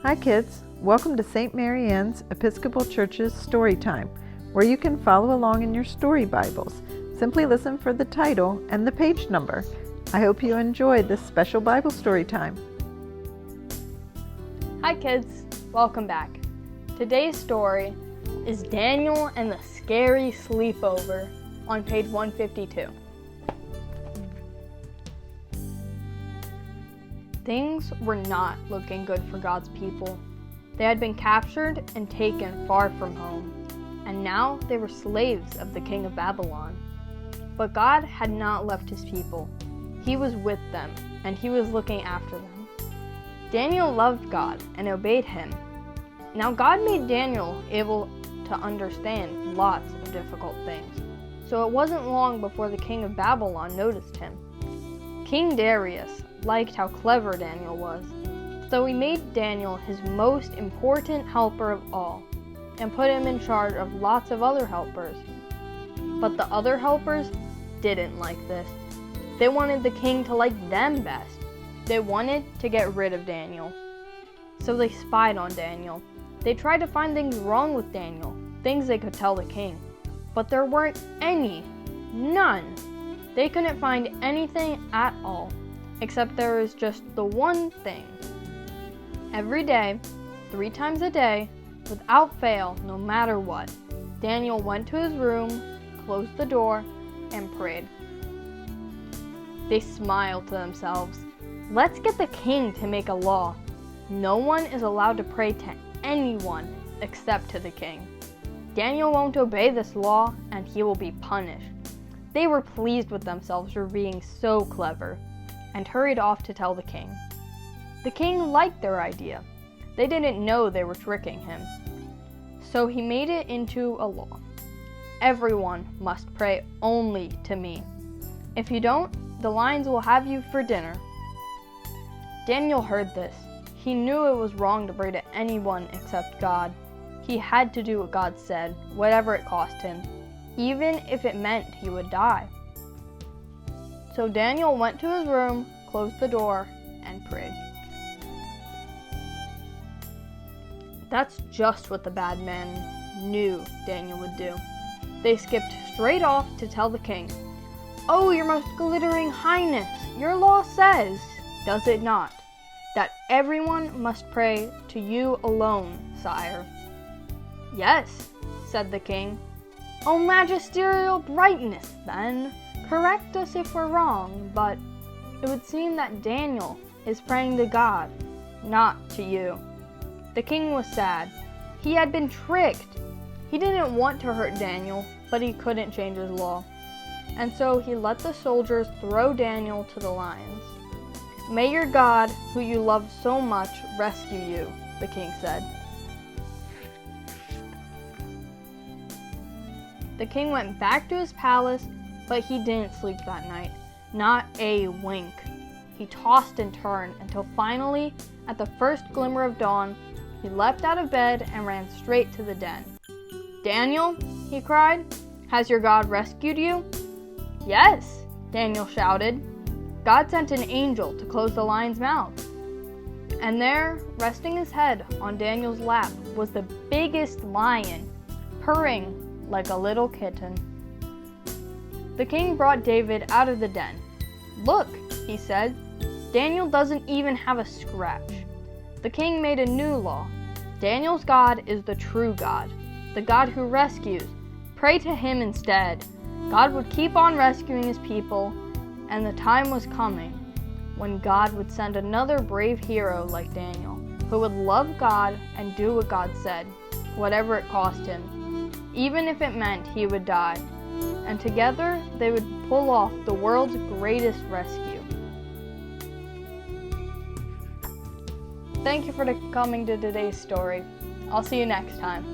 Hi kids, welcome to St. Mary Ann's Episcopal Church's Story Time, where you can follow along in your story Bibles. Simply listen for the title and the page number. I hope you enjoyed this special Bible story time. Hi kids, welcome back. Today's story is Daniel and the Scary Sleepover on page 152. Things were not looking good for God's people. They had been captured and taken far from home, and now they were slaves of the king of Babylon. But God had not left his people. He was with them, and he was looking after them. Daniel loved God and obeyed him. Now God made Daniel able to understand lots of difficult things, so it wasn't long before the king of Babylon noticed him. King Darius liked how clever Daniel was, so he made Daniel his most important helper of all, and put him in charge of lots of other helpers. But the other helpers didn't like this. They wanted the king to like them best. They wanted to get rid of Daniel. So they spied on Daniel. They tried to find things wrong with Daniel, things they could tell the king. But there weren't any. None. They couldn't find anything at all, except there was just the one thing. Every day, 3 times a day, without fail, no matter what, Daniel went to his room, closed the door, and prayed. They smiled to themselves. Let's get the king to make a law. No one is allowed to pray to anyone except to the king. Daniel won't obey this law, and he will be punished. They were pleased with themselves for being so clever, and hurried off to tell the king. The king liked their idea. They didn't know they were tricking him. So he made it into a law. Everyone must pray only to me. If you don't, the lions will have you for dinner. Daniel heard this. He knew it was wrong to pray to anyone except God. He had to do what God said, whatever it cost him, even if it meant he would die. So Daniel went to his room, closed the door, and prayed. That's just what the bad man knew Daniel would do. They skipped straight off to tell the king, "Oh, your most glittering highness, your law says, does it not, that everyone must pray to you alone, sire?" "Yes," said the king. "Oh, magisterial brightness, then, correct us if we're wrong, but it would seem that Daniel is praying to God, not to you." The king was sad. He had been tricked. He didn't want to hurt Daniel, but he couldn't change his law. And so he let the soldiers throw Daniel to the lions. "May your God, who you love so much, rescue you," the king said. The king went back to his palace, but he didn't sleep that night. Not a wink. He tossed and turned until finally, at the first glimmer of dawn, he leapt out of bed and ran straight to the den. "Daniel," he cried, "has your God rescued you?" "Yes," Daniel shouted. God sent an angel to close the lion's mouth. And there, resting his head on Daniel's lap, was the biggest lion, purring like a little kitten. The king brought David out of the den. "Look," he said, "Daniel doesn't even have a scratch." The king made a new law. Daniel's God is the true God, the God who rescues. Pray to him instead. God would keep on rescuing his people, and the time was coming when God would send another brave hero like Daniel, who would love God and do what God said, whatever it cost him, even if it meant he would die. And together they would pull off the world's greatest rescue. Thank you for coming to today's story. I'll see you next time.